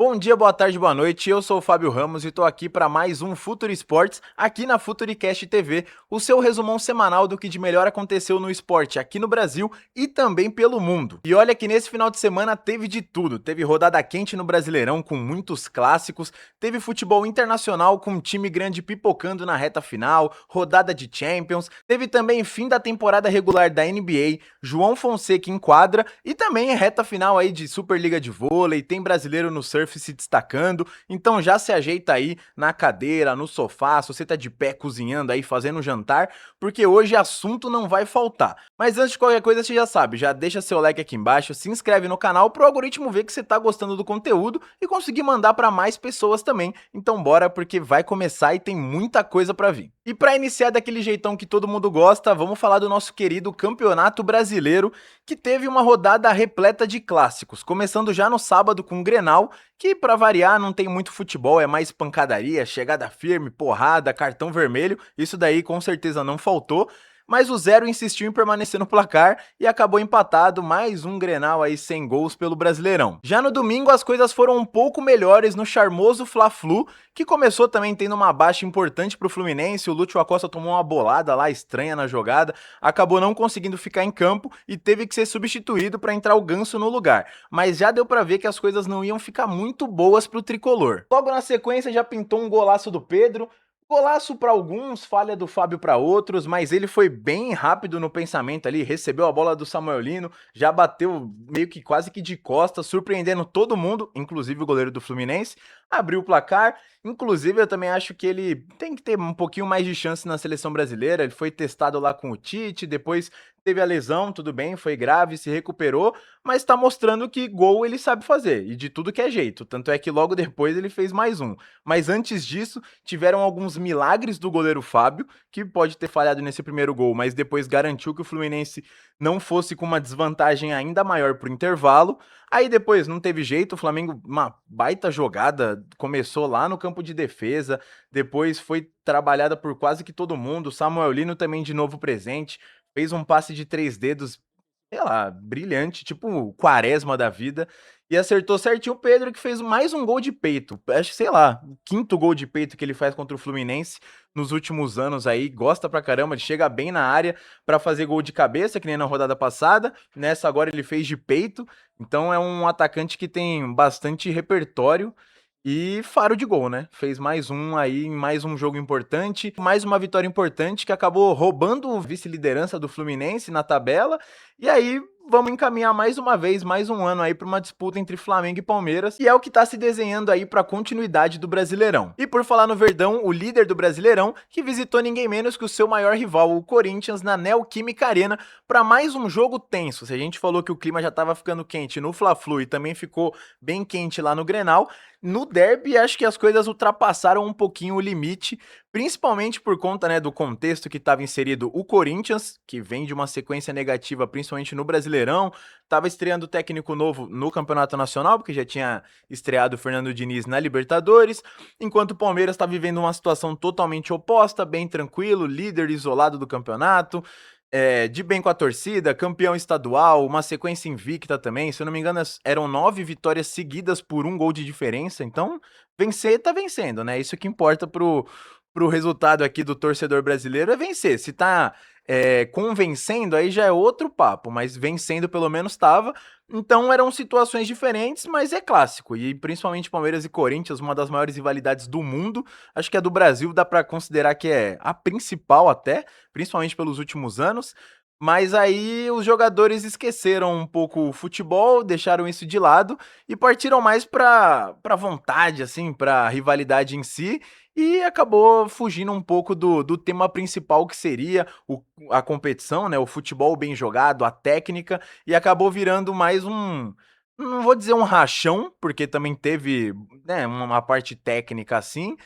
Bom dia, boa tarde, boa noite. Eu sou o Fábio Ramos e tô aqui para mais um Futuri Esportes aqui na Futuricast TV, o seu resumão semanal do que de melhor aconteceu no esporte aqui no Brasil e também pelo mundo. E olha que nesse final de semana teve de tudo. Teve rodada quente no Brasileirão com muitos clássicos, teve futebol internacional com um time grande pipocando na reta final, rodada de Champions, teve também fim da temporada regular da NBA, João Fonseca em quadra e também reta final aí de Superliga de Vôlei, tem brasileiro no surf se destacando, então já se ajeita aí na cadeira, no sofá, se você tá de pé cozinhando aí, fazendo um jantar, porque hoje assunto não vai faltar. Mas antes de qualquer coisa, você já sabe, já deixa seu like aqui embaixo, se inscreve no canal pro algoritmo ver que você tá gostando do conteúdo e conseguir mandar para mais pessoas também. Então bora, porque vai começar e tem muita coisa para vir. E para iniciar daquele jeitão que todo mundo gosta, vamos falar do nosso querido Campeonato Brasileiro, que teve uma rodada repleta de clássicos, começando já no sábado com o Grenal, que para variar não tem muito futebol, é mais pancadaria, chegada firme, porrada, cartão vermelho, isso daí com certeza não faltou. Mas o Zero insistiu em permanecer no placar e acabou empatado, mais um Grenal aí sem gols pelo Brasileirão. Já no domingo as coisas foram um pouco melhores no charmoso Fla-Flu, que começou também tendo uma baixa importante pro Fluminense, o Lúcio Acosta tomou uma bolada lá estranha na jogada, acabou não conseguindo ficar em campo e teve que ser substituído para entrar o Ganso no lugar. Mas já deu para ver que as coisas não iam ficar muito boas pro tricolor. Logo na sequência já pintou um golaço do Pedro, golaço para alguns, falha do Fábio para outros, mas ele foi bem rápido no pensamento ali, recebeu a bola do Samuelino, já bateu meio que quase que de costas, surpreendendo todo mundo, inclusive o goleiro do Fluminense, abriu o placar. Inclusive eu também acho que ele tem que ter um pouquinho mais de chance na seleção brasileira, ele foi testado lá com o Tite, depois teve a lesão, tudo bem, foi grave, se recuperou, mas tá mostrando que gol ele sabe fazer, e de tudo que é jeito, tanto é que logo depois ele fez mais um. Mas antes disso, tiveram alguns milagres do goleiro Fábio, que pode ter falhado nesse primeiro gol, mas depois garantiu que o Fluminense não fosse com uma desvantagem ainda maior pro intervalo. Aí depois não teve jeito, o Flamengo, uma baita jogada, começou lá no campo de defesa, depois foi trabalhada por quase que todo mundo, o Samuel Lino também de novo presente, fez um passe de 3 dedos, sei lá, brilhante, tipo o Quaresma da vida, e acertou certinho o Pedro, que fez mais um gol de peito. Acho que, sei lá, o quinto gol de peito que ele faz contra o Fluminense nos últimos anos aí. Gosta pra caramba, ele chega bem na área pra fazer gol de cabeça, que nem na rodada passada. Nessa agora ele fez de peito. Então é um atacante que tem bastante repertório e faro de gol, né? Fez mais um aí, em mais um jogo importante, mais uma vitória importante que acabou roubando o vice-liderança do Fluminense na tabela. E aí vamos encaminhar mais uma vez, mais um ano aí para uma disputa entre Flamengo e Palmeiras, e é o que tá se desenhando aí para a continuidade do Brasileirão. E por falar no Verdão, o líder do Brasileirão, que visitou ninguém menos que o seu maior rival, o Corinthians, na Neoquímica Arena, para mais um jogo tenso. Se a gente falou que o clima já estava ficando quente no Fla-Flu e também ficou bem quente lá no Grenal, no derby acho que as coisas ultrapassaram um pouquinho o limite, principalmente por conta, né, do contexto que estava inserido o Corinthians, que vem de uma sequência negativa, principalmente no Brasileirão, estava estreando técnico novo no Campeonato Nacional, porque já tinha estreado o Fernando Diniz na Libertadores, enquanto o Palmeiras está vivendo uma situação totalmente oposta, bem tranquilo, líder isolado do campeonato, de bem com a torcida, campeão estadual, uma sequência invicta também, se eu não me engano eram 9 vitórias seguidas por um gol de diferença, então vencer tá vencendo, né, isso que importa pro resultado aqui do torcedor brasileiro é vencer, se tá convencendo aí já é outro papo, mas vencendo pelo menos tava, então eram situações diferentes, mas é clássico, e principalmente Palmeiras e Corinthians, uma das maiores rivalidades do mundo, acho que a do Brasil dá pra considerar que é a principal até, principalmente pelos últimos anos, mas aí os jogadores esqueceram um pouco o futebol, deixaram isso de lado e partiram mais para vontade, assim, para rivalidade em si, e acabou fugindo um pouco do tema principal que seria a competição, né? O futebol bem jogado, a técnica, e acabou virando mais um. Não vou dizer um rachão, porque também teve, né, uma parte técnica assim,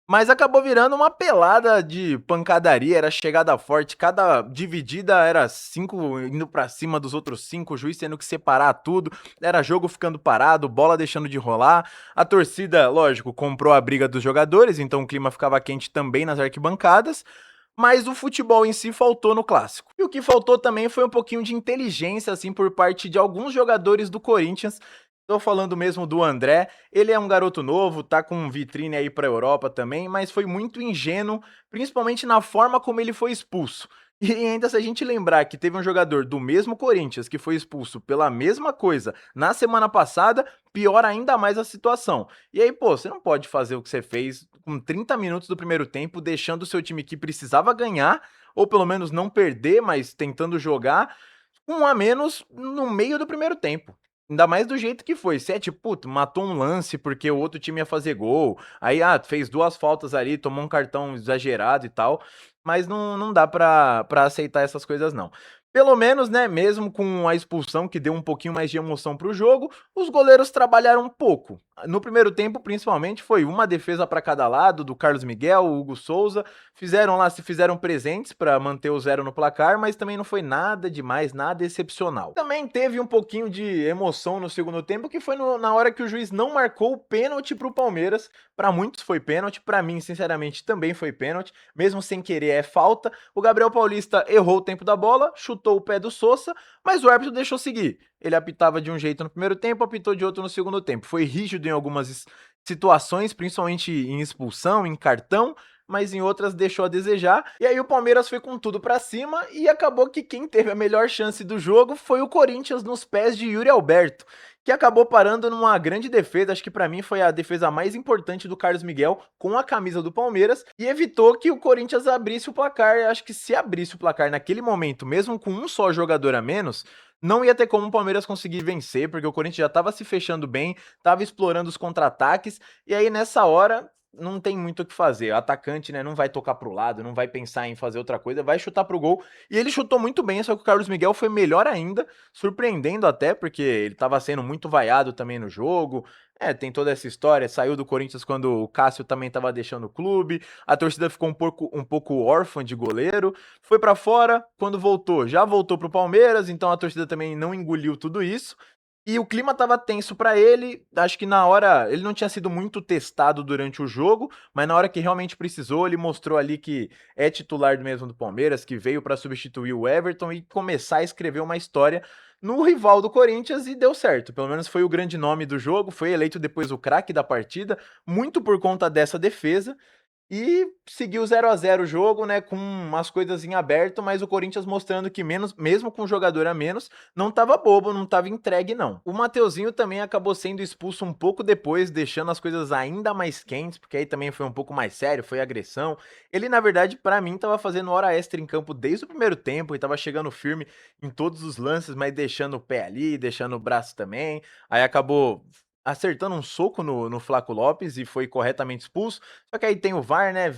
mas acabou virando uma pelada de pancadaria, era chegada forte, cada dividida era 5 indo pra cima dos outros 5, o juiz tendo que separar tudo, era jogo ficando parado, bola deixando de rolar, a torcida, lógico, comprou a briga dos jogadores, então o clima ficava quente também nas arquibancadas, mas o futebol em si faltou no clássico. E o que faltou também foi um pouquinho de inteligência, assim, por parte de alguns jogadores do Corinthians, Tô falando mesmo do André, ele é um garoto novo, tá com vitrine aí pra Europa também, mas foi muito ingênuo, principalmente na forma como ele foi expulso. E ainda se a gente lembrar que teve um jogador do mesmo Corinthians que foi expulso pela mesma coisa na semana passada, piora ainda mais a situação. E aí, pô, você não pode fazer o que você fez com 30 minutos do primeiro tempo, deixando o seu time que precisava ganhar, ou pelo menos não perder, mas tentando jogar, um a menos no meio do primeiro tempo. Ainda mais do jeito que foi. Se é tipo, puto, matou um lance porque o outro time ia fazer gol. Aí, fez 2 faltas ali, tomou um cartão exagerado e tal. Mas não dá pra aceitar essas coisas, não. Pelo menos, né, mesmo com a expulsão que deu um pouquinho mais de emoção pro jogo, os goleiros trabalharam um pouco. No primeiro tempo, principalmente, foi uma defesa para cada lado, do Carlos Miguel, o Hugo Souza. Se fizeram presentes para manter o 0 no placar, mas também não foi nada demais, nada excepcional. Também teve um pouquinho de emoção no segundo tempo, que foi na hora que o juiz não marcou o pênalti pro Palmeiras. Para muitos foi pênalti, para mim, sinceramente, também foi pênalti, mesmo sem querer é falta. O Gabriel Paulista errou o tempo da bola, chutou o pé do Sousa, mas o árbitro deixou seguir. Ele apitava de um jeito no primeiro tempo, apitou de outro no segundo tempo. Foi rígido em algumas situações, principalmente em expulsão, em cartão, mas em outras deixou a desejar. E aí o Palmeiras foi com tudo pra cima e acabou que quem teve a melhor chance do jogo foi o Corinthians nos pés de Yuri Alberto, que acabou parando numa grande defesa, acho que pra mim foi a defesa mais importante do Carlos Miguel com a camisa do Palmeiras e evitou que o Corinthians abrisse o placar. Eu acho que se abrisse o placar naquele momento, mesmo com um só jogador a menos, não ia ter como o Palmeiras conseguir vencer, porque o Corinthians já estava se fechando bem, estava explorando os contra-ataques, e aí nessa hora não tem muito o que fazer. O atacante, né, não vai tocar pro lado, não vai pensar em fazer outra coisa, vai chutar pro gol. E ele chutou muito bem, só que o Carlos Miguel foi melhor ainda, surpreendendo até, porque ele estava sendo muito vaiado também no jogo. Tem toda essa história, saiu do Corinthians quando o Cássio também estava deixando o clube, a torcida ficou um pouco órfã de goleiro, foi pra fora, quando voltou, já voltou pro Palmeiras, então a torcida também não engoliu tudo isso. E o clima estava tenso pra ele, acho que na hora ele não tinha sido muito testado durante o jogo, mas na hora que realmente precisou, ele mostrou ali que é titular mesmo do Palmeiras, que veio pra substituir o Everton e começar a escrever uma história no rival do Corinthians e deu certo. Pelo menos foi o grande nome do jogo, foi eleito depois o craque da partida, muito por conta dessa defesa. E seguiu 0 a 0 o jogo, né, com umas coisas em aberto, mas o Corinthians mostrando que mesmo com um jogador a menos, não estava bobo, não estava entregue não. O Mateuzinho também acabou sendo expulso um pouco depois, deixando as coisas ainda mais quentes, porque aí também foi um pouco mais sério, foi agressão. Ele, na verdade, pra mim, estava fazendo hora extra em campo desde o primeiro tempo e estava chegando firme em todos os lances, mas deixando o pé ali, deixando o braço também. Aí acabou acertando um soco no Flaco Lopes e foi corretamente expulso. Só que aí tem o VAR, né?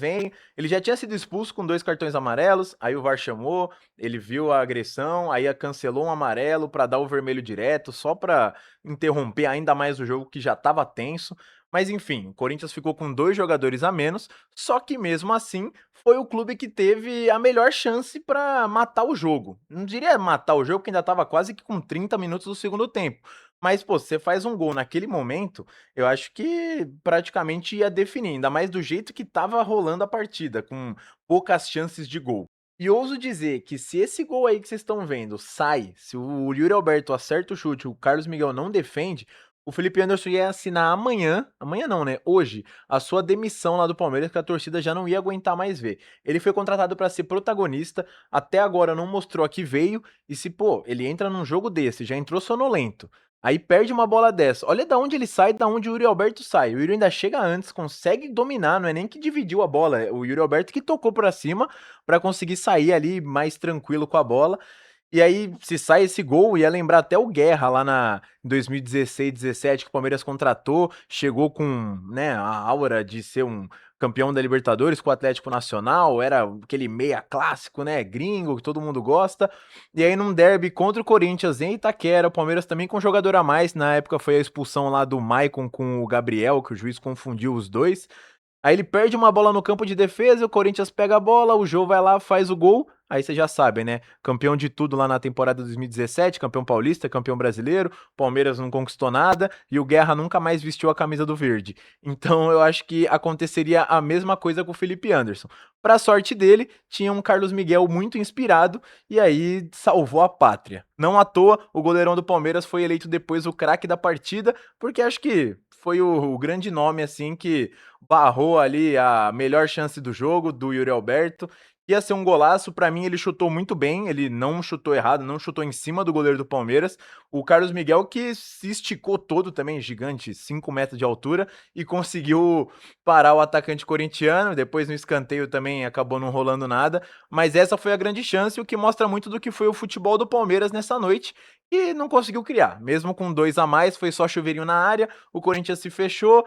Ele já tinha sido expulso com 2 cartões amarelos, aí o VAR chamou, ele viu a agressão, aí cancelou um amarelo pra dar o vermelho direto, só pra interromper ainda mais o jogo que já estava tenso. Mas enfim, o Corinthians ficou com 2 jogadores a menos, só que mesmo assim foi o clube que teve a melhor chance pra matar o jogo. Não diria matar o jogo, porque ainda estava quase que com 30 minutos do segundo tempo. Mas, pô, você faz um gol naquele momento, eu acho que praticamente ia definir, ainda mais do jeito que estava rolando a partida, com poucas chances de gol. E ouso dizer que se esse gol aí que vocês estão vendo sai, se o Yuri Alberto acerta o chute, o Carlos Miguel não defende, o Felipe Anderson ia assinar amanhã não, né? Hoje, a sua demissão lá do Palmeiras, que a torcida já não ia aguentar mais ver. Ele foi contratado para ser protagonista, até agora não mostrou a que veio, e se, pô, ele entra num jogo desse, já entrou sonolento. Aí perde uma bola dessa. Olha da onde ele sai, da onde o Yuri Alberto sai. O Yuri ainda chega antes, consegue dominar, não é nem que dividiu a bola, é o Yuri Alberto que tocou pra cima pra conseguir sair ali mais tranquilo com a bola. E aí, se sai esse gol, ia lembrar até o Guerra lá em 2016, 17, que o Palmeiras contratou, chegou com, né, a aura de ser um campeão da Libertadores com o Atlético Nacional, era aquele meia clássico, né, gringo, que todo mundo gosta. E aí, num derby contra o Corinthians em Itaquera, o Palmeiras também com um jogador a mais, na época foi a expulsão lá do Maicon com o Gabriel, que o juiz confundiu os dois. Aí ele perde uma bola no campo de defesa, o Corinthians pega a bola, o Jô vai lá, faz o gol. aí você já sabe, né? Campeão de tudo lá na temporada 2017, campeão paulista, campeão brasileiro, Palmeiras não conquistou nada e o Guerra nunca mais vestiu a camisa do verde. Então eu acho que aconteceria a mesma coisa com o Felipe Anderson. Para sorte dele, tinha um Carlos Miguel muito inspirado e aí salvou a pátria. Não à toa, o goleirão do Palmeiras foi eleito depois o craque da partida, porque acho que foi o grande nome assim que barrou ali a melhor chance do jogo, do Yuri Alberto. Ia ser um golaço, pra mim ele chutou muito bem, ele não chutou errado, não chutou em cima do goleiro do Palmeiras. O Carlos Miguel que se esticou todo também, gigante, 5 metros de altura, e conseguiu parar o atacante corintiano. Depois no escanteio também acabou não rolando nada, mas essa foi a grande chance, o que mostra muito do que foi o futebol do Palmeiras nessa noite, e não conseguiu criar. Mesmo com 2 a mais, foi só chuveirinho na área, o Corinthians se fechou,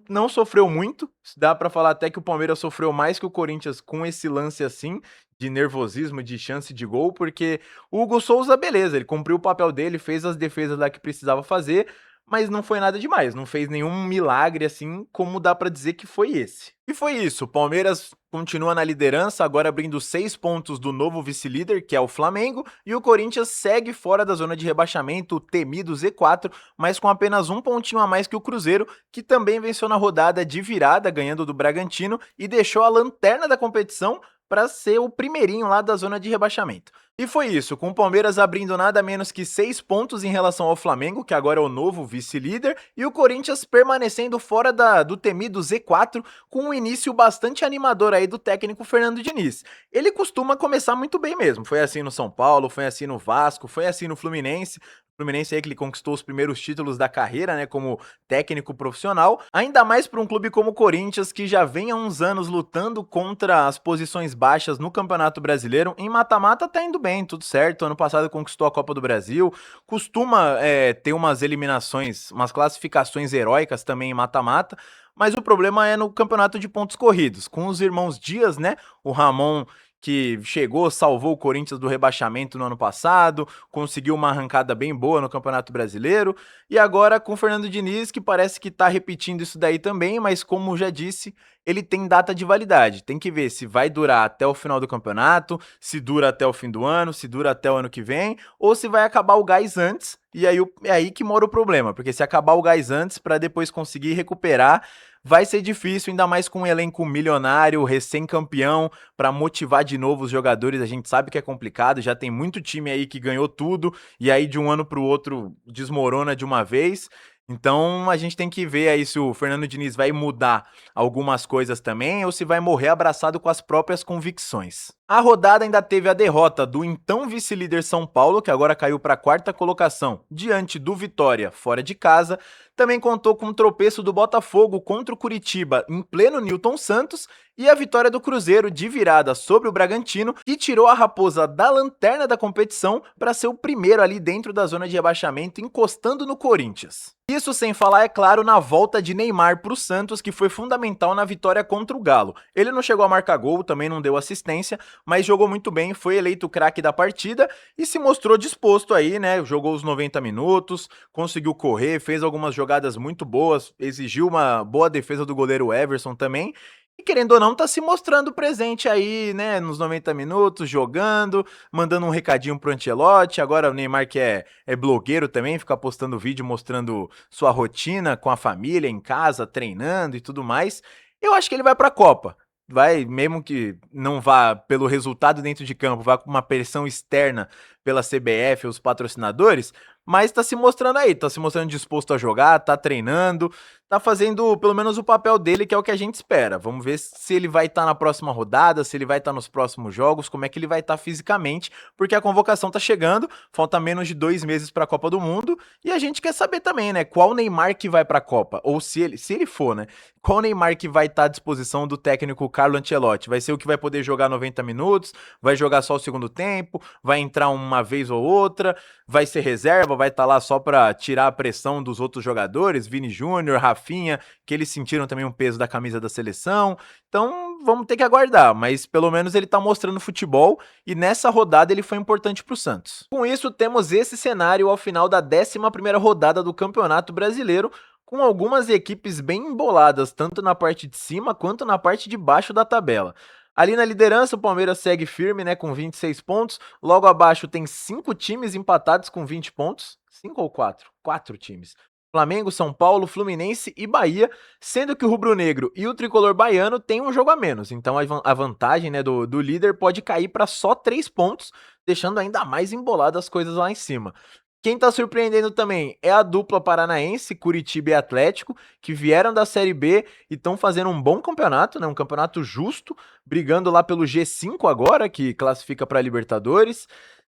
não sofreu muito, dá pra falar até que o Palmeiras sofreu mais que o Corinthians com esse lance assim, de nervosismo, de chance de gol, porque o Hugo Souza, beleza, ele cumpriu o papel dele, fez as defesas lá que precisava fazer, mas não foi nada demais, não fez nenhum milagre assim, como dá pra dizer que foi esse. E foi isso, o Palmeiras continua na liderança, agora abrindo 6 pontos do novo vice-líder, que é o Flamengo, e o Corinthians segue fora da zona de rebaixamento, o temido Z4, mas com apenas um pontinho a mais que o Cruzeiro, que também venceu na rodada de virada, ganhando do Bragantino, e deixou a lanterna da competição para ser o primeirinho lá da zona de rebaixamento. E foi isso, com o Palmeiras abrindo nada menos que 6 pontos em relação ao Flamengo, que agora é o novo vice-líder, e o Corinthians permanecendo fora do temido Z4, com um início bastante animador aí do técnico Fernando Diniz. Ele costuma começar muito bem mesmo, foi assim no São Paulo, foi assim no Vasco, foi assim no Fluminense, Fluminense aí que ele conquistou os primeiros títulos da carreira, né, como técnico profissional, ainda mais para um clube como o Corinthians, que já vem há uns anos lutando contra as posições baixas no Campeonato Brasileiro. Em mata-mata tá indo bem, tudo certo, ano passado conquistou a Copa do Brasil, costuma ter umas eliminações, umas classificações heróicas também em mata-mata, mas o problema é no campeonato de pontos corridos, com os irmãos Dias, né, o Ramon que chegou, salvou o Corinthians do rebaixamento no ano passado, conseguiu uma arrancada bem boa no Campeonato Brasileiro, e agora com o Fernando Diniz, que parece que tá repetindo isso daí também, mas como já disse, ele tem data de validade. Tem que ver se vai durar até o final do campeonato, se dura até o fim do ano, se dura até o ano que vem, ou se vai acabar o gás antes, e aí é aí que mora o problema, porque se acabar o gás antes, para depois conseguir recuperar, vai ser difícil, ainda mais com um elenco milionário, recém-campeão, para motivar de novo os jogadores. A gente sabe que é complicado, já tem muito time aí que ganhou tudo e aí de um ano para o outro desmorona de uma vez. Então a gente tem que ver aí se o Fernando Diniz vai mudar algumas coisas também ou se vai morrer abraçado com as próprias convicções. A rodada ainda teve a derrota do então vice-líder São Paulo, que agora caiu para a quarta colocação, diante do Vitória, fora de casa. Também contou com o tropeço do Botafogo contra o Curitiba em pleno Newton Santos e a vitória do Cruzeiro de virada sobre o Bragantino, que tirou a Raposa da lanterna da competição para ser o primeiro ali dentro da zona de rebaixamento, encostando no Corinthians. Isso sem falar, é claro, na volta de Neymar para o Santos, que foi fundamental na vitória contra o Galo. Ele não chegou a marcar gol, também não deu assistência, mas jogou muito bem, foi eleito o craque da partida e se mostrou disposto aí, né? Jogou os 90 minutos, conseguiu correr, fez algumas jogadas muito boas, exigiu uma boa defesa do goleiro Everson também. E querendo ou não, tá se mostrando presente aí, né, nos 90 minutos, jogando, mandando um recadinho pro Ancelotti. Agora o Neymar que é blogueiro também, fica postando vídeo mostrando sua rotina com a família, em casa, treinando e tudo mais. Eu acho que ele vai pra Copa. Vai, mesmo que não vá pelo resultado dentro de campo, vá com uma pressão externa pela CBF, os patrocinadores, mas tá se mostrando aí, tá se mostrando disposto a jogar, tá treinando, tá fazendo pelo menos o papel dele, que é o que a gente espera. Vamos ver se ele vai estar na próxima rodada, se ele vai estar nos próximos jogos, como é que ele vai estar fisicamente, porque a convocação tá chegando, falta menos de 2 meses pra Copa do Mundo, e a gente quer saber também, né, qual Neymar que vai pra Copa, ou se ele for, né, qual Neymar que vai estar à disposição do técnico Carlo Ancelotti. Vai ser o que vai poder jogar 90 minutos, vai jogar só o segundo tempo, vai entrar uma vez ou outra, vai ser reserva, vai estar lá só para tirar a pressão dos outros jogadores, Vini Júnior, Rafinha, que eles sentiram também um peso da camisa da seleção. Então vamos ter que aguardar, mas pelo menos ele tá mostrando futebol e nessa rodada ele foi importante pro Santos. Com isso temos esse cenário ao final da 11ª rodada do Campeonato Brasileiro, com algumas equipes bem emboladas, tanto na parte de cima quanto na parte de baixo da tabela. Ali na liderança, o Palmeiras segue firme, né, com 26 pontos. Logo abaixo tem 5 times empatados com 20 pontos. 5 ou 4? 4 times. Flamengo, São Paulo, Fluminense e Bahia, sendo que o rubro-negro e o tricolor baiano têm um jogo a menos. Então a vantagem, né, do líder pode cair para só 3 pontos, deixando ainda mais emboladas as coisas lá em cima. Quem tá surpreendendo também é a dupla paranaense, Curitiba e Atlético, que vieram da Série B e estão fazendo um bom campeonato, né? Um campeonato justo, brigando lá pelo G5 agora, que classifica para Libertadores.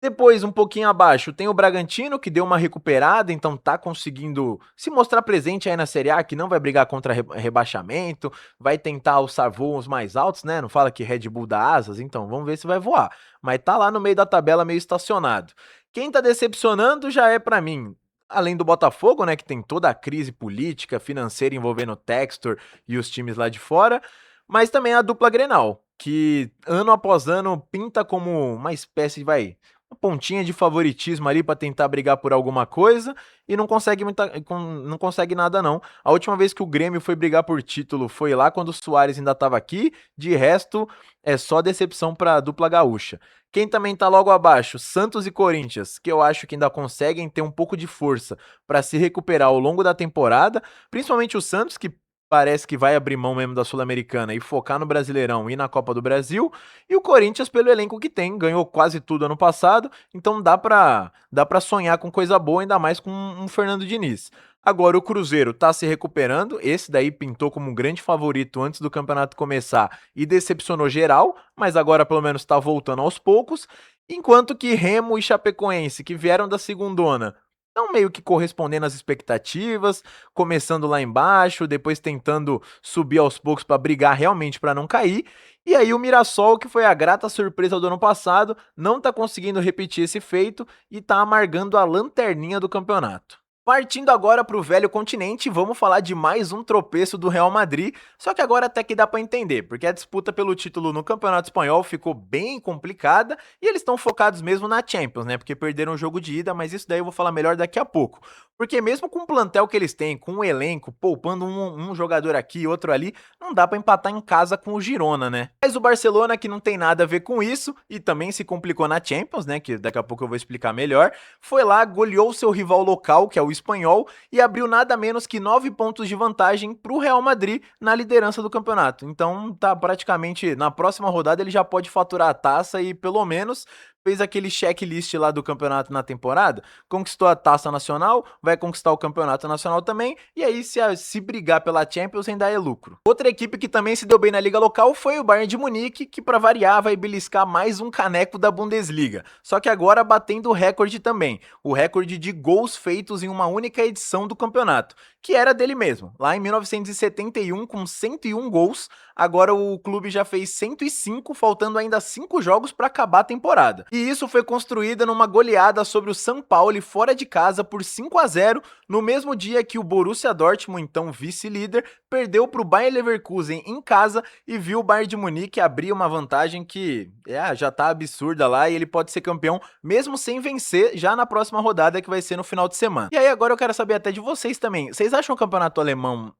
Depois, um pouquinho abaixo, tem o Bragantino, que deu uma recuperada, então tá conseguindo se mostrar presente aí na Série A, que não vai brigar contra rebaixamento, vai tentar alçar voos mais altos, né? Não fala que Red Bull dá asas, então vamos ver se vai voar. Mas tá lá no meio da tabela meio estacionado. Quem tá decepcionando já é pra mim, além do Botafogo, né, que tem toda a crise política, financeira envolvendo o Textor e os times lá de fora, mas também a dupla Grenal, que ano após ano pinta como uma espécie de, uma pontinha de favoritismo ali pra tentar brigar por alguma coisa e não consegue não consegue nada não. A última vez que o Grêmio foi brigar por título foi lá quando o Suárez ainda tava aqui, de resto é só decepção pra dupla gaúcha. Quem também tá logo abaixo, Santos e Corinthians, que eu acho que ainda conseguem ter um pouco de força para se recuperar ao longo da temporada, principalmente o Santos, que parece que vai abrir mão mesmo da Sul-Americana e focar no Brasileirão e na Copa do Brasil, e o Corinthians pelo elenco que tem, ganhou quase tudo ano passado, então dá para sonhar com coisa boa, ainda mais com um Fernando Diniz. Agora o Cruzeiro tá se recuperando, esse daí pintou como um grande favorito antes do campeonato começar e decepcionou geral, mas agora pelo menos tá voltando aos poucos, enquanto que Remo e Chapecoense, que vieram da segundona, estão meio que correspondendo às expectativas, começando lá embaixo, depois tentando subir aos poucos para brigar realmente para não cair. E aí o Mirassol, que foi a grata surpresa do ano passado, não tá conseguindo repetir esse feito e tá amargando a lanterninha do campeonato. Partindo agora para o velho continente, vamos falar de mais um tropeço do Real Madrid, só que agora até que dá para entender, porque a disputa pelo título no Campeonato Espanhol ficou bem complicada e eles estão focados mesmo na Champions, né? Porque perderam o jogo de ida, mas isso daí eu vou falar melhor daqui a pouco. Porque mesmo com o plantel que eles têm, com o elenco, poupando um jogador aqui e outro ali, não dá para empatar em casa com o Girona, né? Mas o Barcelona, que não tem nada a ver com isso e também se complicou na Champions, né? Que daqui a pouco eu vou explicar melhor, foi lá, goleou seu rival local, que é o Espanhol, e abriu nada menos que 9 pontos de vantagem para o Real Madrid na liderança do campeonato. Então tá praticamente, na próxima rodada ele já pode faturar a taça e pelo menos fez aquele checklist lá do campeonato na temporada, conquistou a taça nacional, vai conquistar o campeonato nacional também, e aí se brigar pela Champions ainda é lucro. Outra equipe que também se deu bem na liga local foi o Bayern de Munique, que para variar vai beliscar mais um caneco da Bundesliga, só que agora batendo o recorde também, o recorde de gols feitos em uma única edição do campeonato, que era dele mesmo, lá em 1971 com 101 gols, agora o clube já fez 105, faltando ainda 5 jogos para acabar a temporada. E isso foi construída numa goleada sobre o São Paulo fora de casa por 5-0, no mesmo dia que o Borussia Dortmund, então vice-líder, perdeu para o Bayer Leverkusen em casa e viu o Bayern de Munique abrir uma vantagem que já tá absurda lá e ele pode ser campeão mesmo sem vencer já na próxima rodada que vai ser no final de semana. E aí agora eu quero saber até de vocês também. Vocês acham o campeonato alemão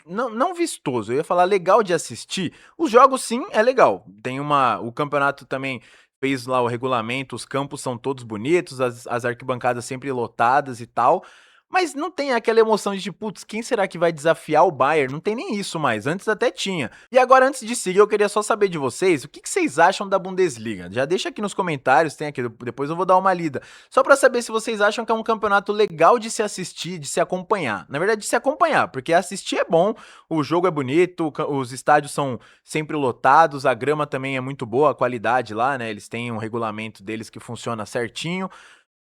não vistoso, eu ia falar legal de assistir? Os jogos sim, é legal. O campeonato também fez lá o regulamento, os campos são todos bonitos, as arquibancadas sempre lotadas e tal. Mas não tem aquela emoção de tipo, putz, quem será que vai desafiar o Bayern? Não tem nem isso mais, antes até tinha. E agora, antes de seguir, eu queria só saber de vocês, o que vocês acham da Bundesliga? Já deixa aqui nos comentários, tem aqui, depois eu vou dar uma lida. Só pra saber se vocês acham que é um campeonato legal de se assistir, de se acompanhar. Na verdade, de se acompanhar, porque assistir é bom, o jogo é bonito, os estádios são sempre lotados, a grama também é muito boa, a qualidade lá, né? Eles têm um regulamento deles que funciona certinho.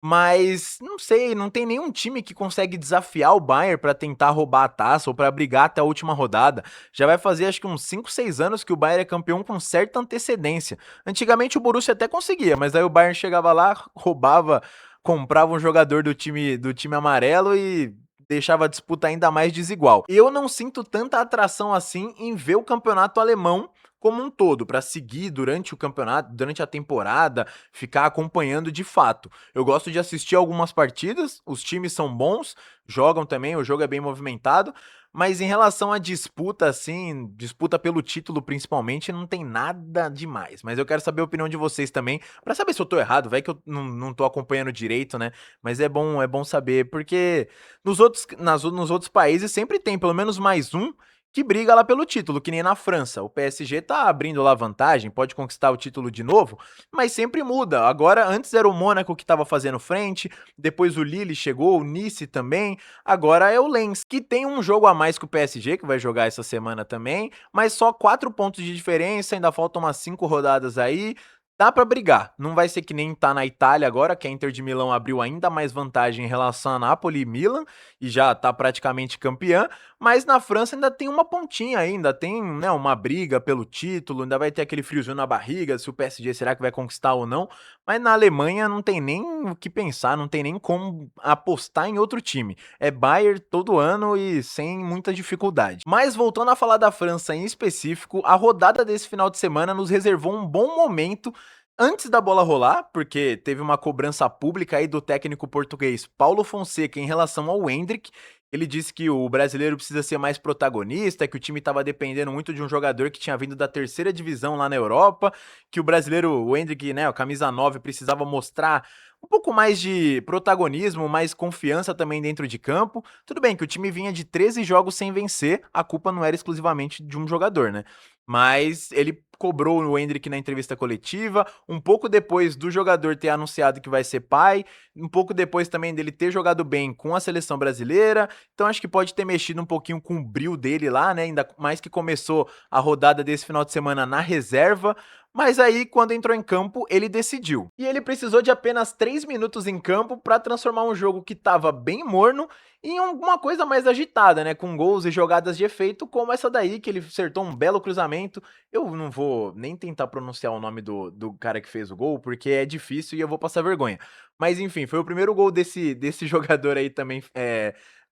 Mas, não sei, não tem nenhum time que consegue desafiar o Bayern pra tentar roubar a taça ou pra brigar até a última rodada. Já vai fazer acho que uns 5, 6 anos que o Bayern é campeão com certa antecedência. Antigamente o Borussia até conseguia, mas aí o Bayern chegava lá, roubava, comprava um jogador do time amarelo e deixava a disputa ainda mais desigual. Eu não sinto tanta atração assim em ver o campeonato alemão como um todo, pra seguir durante o campeonato, durante a temporada, ficar acompanhando de fato. Eu gosto de assistir algumas partidas, os times são bons, jogam também, o jogo é bem movimentado, Mas em relação à disputa, assim, disputa pelo título principalmente, não tem nada demais. Mas eu quero saber a opinião de vocês também, pra saber se eu tô errado, vai que eu não tô acompanhando direito, né? Mas é bom saber, porque nos outros países sempre tem pelo menos mais um que briga lá pelo título, que nem na França. O PSG tá abrindo lá vantagem, pode conquistar o título de novo, mas sempre muda. Agora, antes era o Mônaco que tava fazendo frente, depois o Lille chegou, o Nice também, agora é o Lens, que tem um jogo a mais que o PSG, que vai jogar essa semana também, mas só 4 pontos de diferença, ainda faltam umas 5 rodadas aí. Dá pra brigar, não vai ser que nem tá na Itália agora, que a Inter de Milão abriu ainda mais vantagem em relação a Napoli e Milan, e já tá praticamente campeã, mas na França ainda tem uma pontinha ainda, tem, né, uma briga pelo título, ainda vai ter aquele friozinho na barriga, se o PSG será que vai conquistar ou não, mas na Alemanha não tem nem o que pensar, não tem nem como apostar em outro time. É Bayern todo ano e sem muita dificuldade. Mas voltando a falar da França em específico, a rodada desse final de semana nos reservou um bom momento antes da bola rolar, porque teve uma cobrança pública aí do técnico português Paulo Fonseca em relação ao Endrick. Ele disse que o brasileiro precisa ser mais protagonista, que o time estava dependendo muito de um jogador que tinha vindo da terceira divisão lá na Europa, que o brasileiro, o Endrick, né, o camisa 9, precisava mostrar um pouco mais de protagonismo, mais confiança também dentro de campo. Tudo bem que o time vinha de 13 jogos sem vencer, a culpa não era exclusivamente de um jogador, né? Mas ele cobrou o Endrick na entrevista coletiva, um pouco depois do jogador ter anunciado que vai ser pai, um pouco depois também dele ter jogado bem com a seleção brasileira, então acho que pode ter mexido um pouquinho com o brio dele lá, né? Ainda mais que começou a rodada desse final de semana na reserva. Mas aí, quando entrou em campo, ele decidiu. E ele precisou de apenas 3 minutos em campo para transformar um jogo que estava bem morno em uma coisa mais agitada, né? Com gols e jogadas de efeito, como essa daí, que ele acertou um belo cruzamento. Eu não vou nem tentar pronunciar o nome do cara que fez o gol, porque é difícil e eu vou passar vergonha. Mas enfim, foi o primeiro gol desse jogador aí também,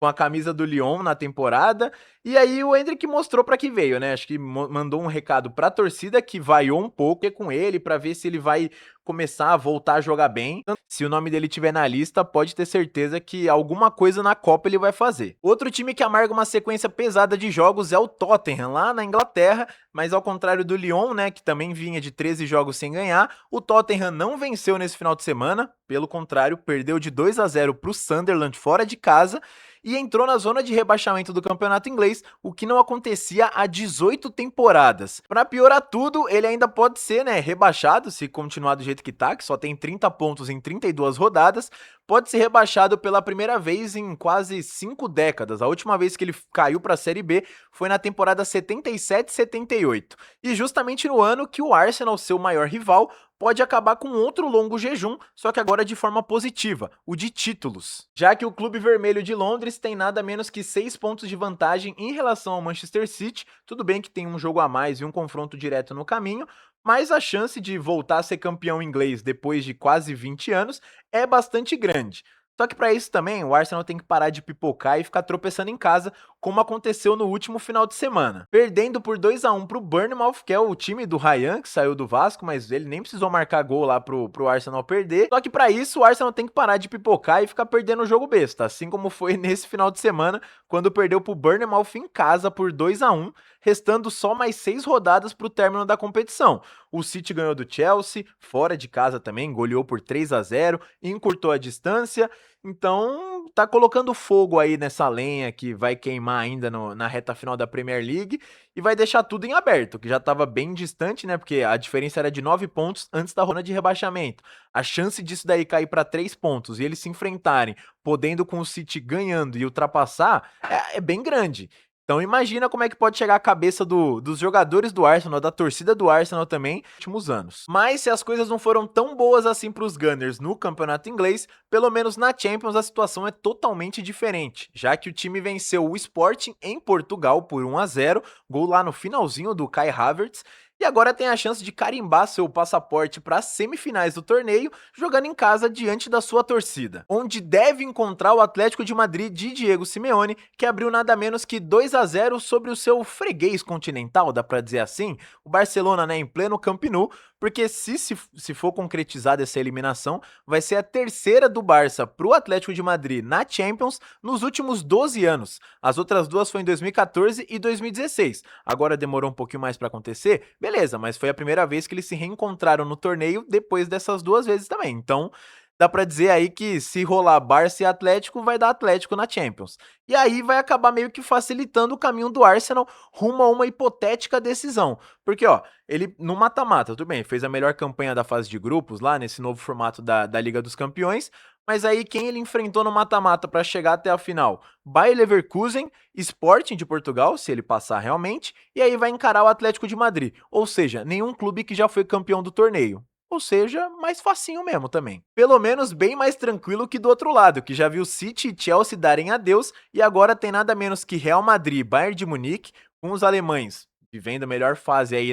com a camisa do Lyon na temporada. E aí o Endrick mostrou pra que veio, né? Acho que mandou um recado pra torcida que vaiou um pouco com ele pra ver se ele vai começar a voltar a jogar bem. Se o nome dele tiver na lista, pode ter certeza que alguma coisa na Copa ele vai fazer. Outro time que amarga uma sequência pesada de jogos é o Tottenham, lá na Inglaterra, mas ao contrário do Lyon, né, que também vinha de 13 jogos sem ganhar, o Tottenham não venceu nesse final de semana, pelo contrário, perdeu de 2-0 pro Sunderland fora de casa e entrou na zona de rebaixamento do campeonato inglês, o que não acontecia há 18 temporadas. Para piorar tudo, ele ainda pode ser, né, rebaixado se continuar do jeito que tá, que só tem 30 pontos em 32 rodadas, pode ser rebaixado pela primeira vez em quase 5 décadas. A última vez que ele caiu para a Série B foi na temporada 77-78. E justamente no ano que o Arsenal, seu maior rival, pode acabar com outro longo jejum, só que agora de forma positiva, o de títulos. Já que o Clube Vermelho de Londres tem nada menos que 6 pontos de vantagem em relação ao Manchester City, tudo bem que tem um jogo a mais e um confronto direto no caminho, mas a chance de voltar a ser campeão inglês depois de quase 20 anos é bastante grande. Só que para isso também o Arsenal tem que parar de pipocar e ficar tropeçando em casa, como aconteceu no último final de semana. Perdendo por 2-1 pro Bournemouth, que é o time do Ryan, que saiu do Vasco, mas ele nem precisou marcar gol lá pro Arsenal perder. Só que para isso o Arsenal tem que parar de pipocar e ficar perdendo o jogo besta, assim como foi nesse final de semana, quando perdeu pro Bournemouth em casa por 2-1, restando só mais 6 rodadas pro término da competição. O City ganhou do Chelsea, fora de casa também, goleou por 3-0, encurtou a distância. Então, tá colocando fogo aí nessa lenha que vai queimar ainda na reta final da Premier League e vai deixar tudo em aberto, que já estava bem distante, né? Porque a diferença era de 9 pontos antes da rodada de rebaixamento. A chance disso daí cair para 3 pontos e eles se enfrentarem, podendo com o City ganhando e ultrapassar, é bem grande. Então imagina como é que pode chegar a cabeça dos jogadores do Arsenal, da torcida do Arsenal também, nos últimos anos. Mas se as coisas não foram tão boas assim para os Gunners no campeonato inglês, pelo menos na Champions a situação é totalmente diferente, já que o time venceu o Sporting em Portugal por 1-0, gol lá no finalzinho do Kai Havertz, e agora tem a chance de carimbar seu passaporte para as semifinais do torneio, jogando em casa diante da sua torcida, onde deve encontrar o Atlético de Madrid de Diego Simeone, que abriu nada menos que 2-0 sobre o seu freguês continental, dá para dizer assim, o Barcelona, né, em pleno Camp Nou, porque se for concretizada essa eliminação, vai ser a terceira do Barça para o Atlético de Madrid na Champions nos últimos 12 anos. As outras duas foi em 2014 e 2016. Agora demorou um pouquinho mais para acontecer, beleza, mas foi a primeira vez que eles se reencontraram no torneio depois dessas duas vezes também. Então, dá pra dizer aí que se rolar Barça e Atlético, vai dar Atlético na Champions. E aí vai acabar meio que facilitando o caminho do Arsenal rumo a uma hipotética decisão. Porque, ó, ele no mata-mata, tudo bem, fez a melhor campanha da fase de grupos lá, nesse novo formato da Liga dos Campeões, mas aí quem ele enfrentou no mata-mata pra chegar até a final? Bayer Leverkusen, Sporting de Portugal, se ele passar realmente, e aí vai encarar o Atlético de Madrid. Ou seja, nenhum clube que já foi campeão do torneio. Ou seja, mais facinho mesmo também. Pelo menos bem mais tranquilo que do outro lado, que já viu City e Chelsea darem adeus e agora tem nada menos que Real Madrid e Bayern de Munique, com os alemães vivendo a melhor fase aí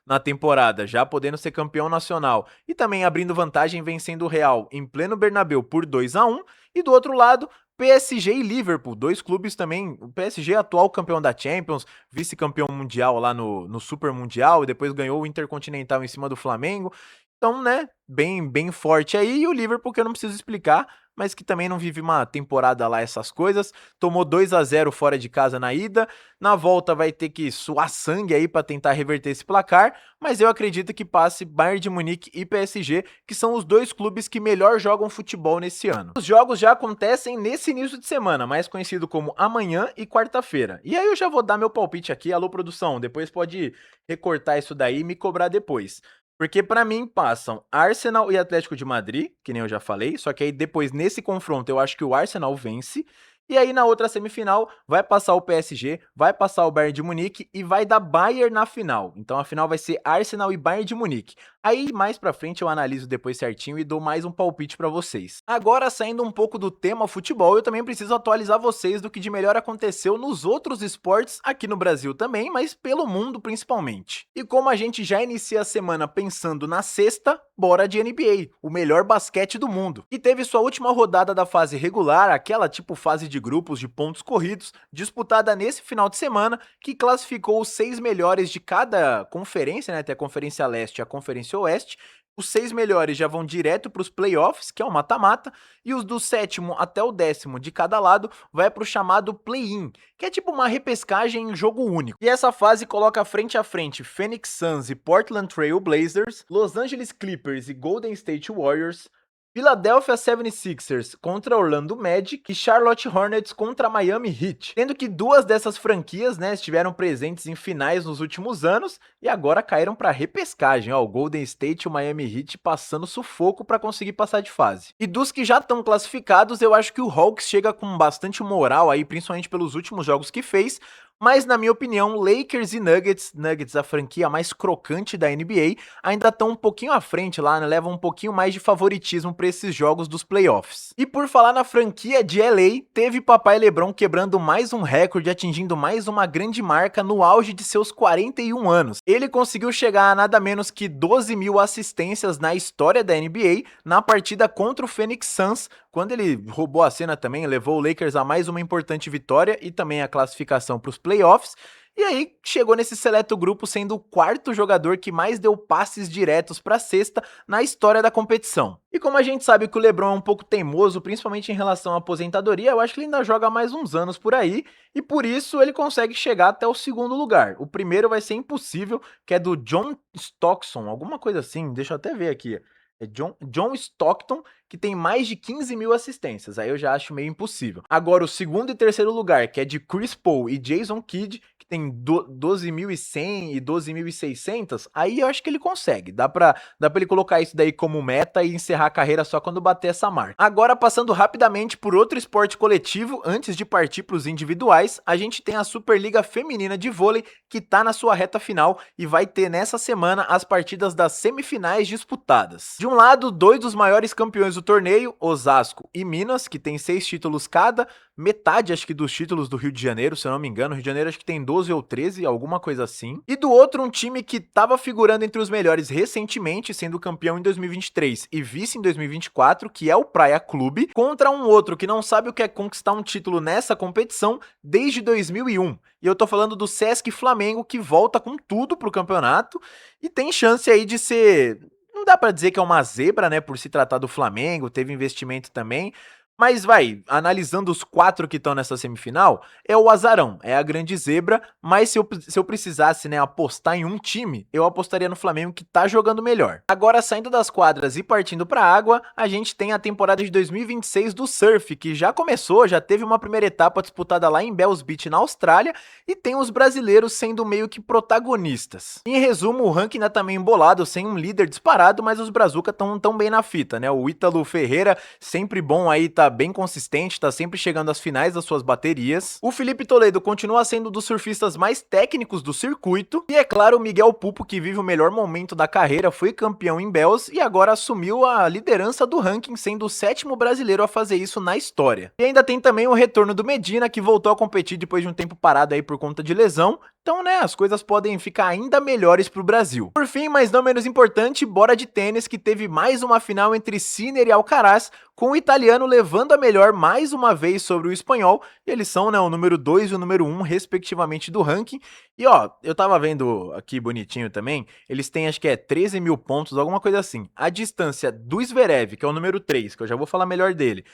na temporada, já podendo ser campeão nacional e também abrindo vantagem vencendo o Real em pleno Bernabéu por 2-1, e do outro lado PSG e Liverpool, dois clubes também, o PSG atual campeão da Champions, vice-campeão mundial lá no Super Mundial, e depois ganhou o Intercontinental em cima do Flamengo. Então, né, bem forte aí, e o Liverpool que eu não preciso explicar, mas que também não vive uma temporada lá essas coisas, tomou 2-0 fora de casa na ida, na volta vai ter que suar sangue aí para tentar reverter esse placar, mas eu acredito que passe Bayern de Munique e PSG, que são os dois clubes que melhor jogam futebol nesse ano. Os jogos já acontecem nesse início de semana, mais conhecido como amanhã e quarta-feira. E aí eu já vou dar meu palpite aqui, alô produção, depois pode recortar isso daí e me cobrar depois. Porque pra mim passam Arsenal e Atlético de Madrid, que nem eu já falei, só que aí depois nesse confronto eu acho que o Arsenal vence, e aí na outra semifinal vai passar o PSG, vai passar o Bayern de Munique e vai dar Bayern na final. Então a final vai ser Arsenal e Bayern de Munique. Aí mais pra frente eu analiso depois certinho e dou mais um palpite pra vocês. Agora saindo um pouco do tema futebol, eu também preciso atualizar vocês do que de melhor aconteceu nos outros esportes aqui no Brasil também, mas pelo mundo principalmente. E como a gente já inicia a semana pensando na sexta, bora de NBA, o melhor basquete do mundo. E teve sua última rodada da fase regular, aquela tipo fase de grupos de pontos corridos, disputada nesse final de semana, que classificou os 6 melhores de cada conferência, né, até a Conferência Leste e a Conferência Oeste. Os 6 melhores já vão direto para os playoffs, que é o mata-mata, e os do sétimo até o décimo de cada lado vai para o chamado play-in, que é tipo uma repescagem em jogo único. E essa fase coloca frente a frente Phoenix Suns e Portland Trail Blazers, Los Angeles Clippers e Golden State Warriors, Philadelphia 76ers contra Orlando Magic e Charlotte Hornets contra Miami Heat. Tendo que duas dessas franquias, né, estiveram presentes em finais nos últimos anos e agora caíram para repescagem, ó, o Golden State e o Miami Heat passando sufoco para conseguir passar de fase. E dos que já estão classificados, eu acho que o Hawks chega com bastante moral aí, principalmente pelos últimos jogos que fez. Mas, na minha opinião, Lakers e Nuggets, a franquia mais crocante da NBA, ainda estão um pouquinho à frente lá, né? Levam um pouquinho mais de favoritismo para esses jogos dos playoffs. E por falar na franquia de LA, teve Papai LeBron quebrando mais um recorde, atingindo mais uma grande marca no auge de seus 41 anos. Ele conseguiu chegar a nada menos que 12 mil assistências na história da NBA na partida contra o Phoenix Suns, quando ele roubou a cena também, levou o Lakers a mais uma importante vitória e também a classificação para os playoffs, e aí chegou nesse seleto grupo sendo o quarto jogador que mais deu passes diretos para a cesta na história da competição. E como a gente sabe que o LeBron é um pouco teimoso, principalmente em relação à aposentadoria, eu acho que ele ainda joga mais uns anos por aí, e por isso ele consegue chegar até o segundo lugar. O primeiro vai ser impossível, que é do John Stockton, alguma coisa assim, deixa eu até ver aqui. É John Stockton, que tem mais de 15 mil assistências. Aí eu já acho meio impossível. Agora, o segundo e terceiro lugar, que é de Chris Paul e Jason Kidd, que tem 12.100 e 12.600, aí eu acho que ele consegue. Dá pra ele colocar isso daí como meta e encerrar a carreira só quando bater essa marca. Agora, passando rapidamente por outro esporte coletivo, antes de partir para os individuais, a gente tem a Superliga Feminina de Vôlei, que tá na sua reta final e vai ter nessa semana as partidas das semifinais disputadas. De um lado, dois dos maiores campeões do torneio, Osasco e Minas, que tem 6 títulos cada, metade, acho que, dos títulos do Rio de Janeiro, se eu não me engano. O Rio de Janeiro acho que tem 12 ou 13, alguma coisa assim. E do outro, um time que tava figurando entre os melhores recentemente, sendo campeão em 2023 e vice em 2024, que é o Praia Clube, contra um outro que não sabe o que é conquistar um título nessa competição desde 2001. E eu tô falando do Sesc Flamengo, que volta com tudo pro campeonato e tem chance aí de ser... Não dá pra dizer que é uma zebra, né, por se tratar do Flamengo, teve investimento também, mas vai, analisando os 4 que estão nessa semifinal, é o azarão, é a grande zebra, mas se eu precisasse, né, apostar em um time, eu apostaria no Flamengo, que tá jogando melhor. Agora, saindo das quadras e partindo pra água, a gente tem a temporada de 2026 do surf, que já começou, já teve uma primeira etapa disputada lá em Bells Beach, na Austrália, e tem os brasileiros sendo meio que protagonistas. Em resumo, o ranking ainda tá meio embolado, sem um líder disparado, mas os brazuca estão tão bem na fita, né? O Ítalo Ferreira, sempre bom aí, tá bem consistente, tá sempre chegando às finais das suas baterias. O Felipe Toledo continua sendo um dos surfistas mais técnicos do circuito. E é claro, o Miguel Pupo, que vive o melhor momento da carreira, foi campeão em Bells e agora assumiu a liderança do ranking, sendo o 7º brasileiro a fazer isso na história. E ainda tem também o retorno do Medina, que voltou a competir depois de um tempo parado aí por conta de lesão. Então, né, as coisas podem ficar ainda melhores pro Brasil. Por fim, mas não menos importante, bora de tênis, que teve mais uma final entre Sinner e Alcaraz, com o italiano levando a melhor mais uma vez sobre o espanhol. E eles são, né, o número 2 e o número 1, respectivamente, do ranking. E ó, eu tava vendo aqui bonitinho também, eles têm acho que é 13 mil pontos, alguma coisa assim. A distância do Zverev, que é o número 3, que eu já vou falar melhor dele,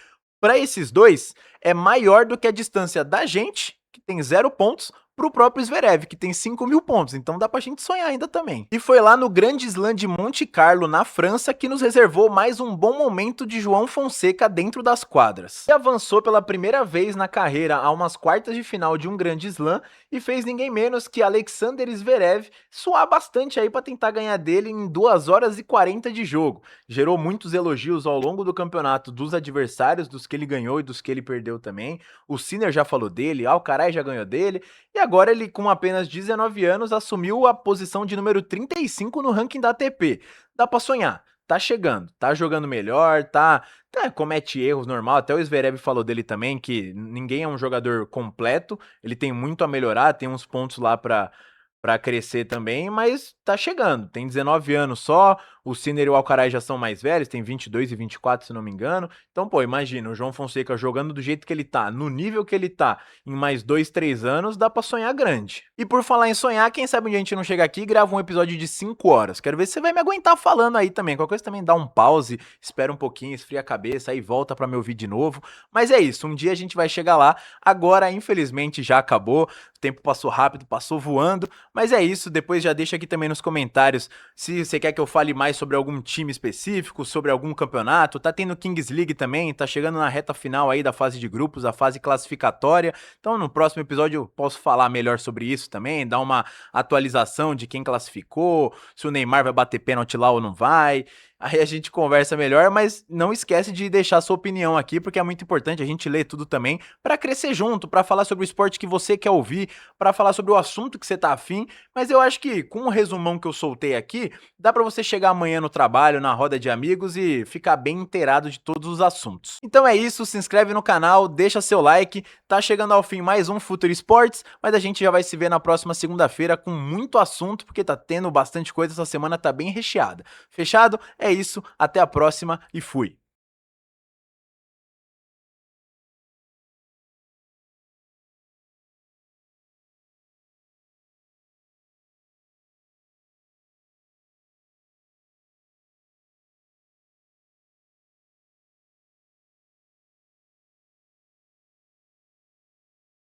para esses dois, é maior do que a distância da gente, que tem 0 pontos, pro próprio Zverev, que tem 5 mil pontos, então dá pra gente sonhar ainda também. E foi lá no Grande Slam de Monte Carlo, na França, que nos reservou mais um bom momento de João Fonseca dentro das quadras. E avançou pela primeira vez na carreira a umas quartas de final de um Grande Slam e fez ninguém menos que Alexander Zverev suar bastante aí pra tentar ganhar dele em 2 horas e 40 de jogo. Gerou muitos elogios ao longo do campeonato dos adversários, dos que ele ganhou e dos que ele perdeu também. O Sinner já falou dele, Alcaraz já ganhou dele, e agora ele, com apenas 19 anos, assumiu a posição de número 35 no ranking da ATP. Dá pra sonhar, tá chegando, tá jogando melhor, comete erros normal, até o Zverev falou dele também, que ninguém é um jogador completo, ele tem muito a melhorar, tem uns pontos lá pra crescer também, mas tá chegando, tem 19 anos só, o Sinner e o Alcaraz já são mais velhos, tem 22 e 24, se não me engano, então, pô, imagina, o João Fonseca jogando do jeito que ele tá, no nível que ele tá, em mais 2, 3 anos, dá pra sonhar grande. E por falar em sonhar, quem sabe um dia a gente não chega aqui e grava um episódio de 5 horas, quero ver se você vai me aguentar falando aí também, qualquer coisa também dá um pause, espera um pouquinho, esfria a cabeça, aí volta pra me ouvir de novo, mas é isso, um dia a gente vai chegar lá, agora infelizmente já acabou, o tempo passou rápido, passou voando, mas é isso, depois já deixa aqui também nos comentários se você quer que eu fale mais sobre algum time específico, sobre algum campeonato, tá tendo Kings League também, tá chegando na reta final aí da fase de grupos, a fase classificatória, então no próximo episódio eu posso falar melhor sobre isso também, dar uma atualização de quem classificou, se o Neymar vai bater pênalti lá ou não vai, aí a gente conversa melhor, mas não esquece de deixar sua opinião aqui, porque é muito importante a gente ler tudo também, pra crescer junto, pra falar sobre o esporte que você quer ouvir, pra falar sobre o assunto que você tá afim, mas eu acho que com o resumão que eu soltei aqui, dá pra você chegar amanhã no trabalho, na roda de amigos e ficar bem inteirado de todos os assuntos. Então é isso, se inscreve no canal, deixa seu like, tá chegando ao fim mais um Futuri Esportes, mas a gente já vai se ver na próxima segunda-feira com muito assunto, porque tá tendo bastante coisa, essa semana tá bem recheada. Fechado? É isso, até a próxima e fui!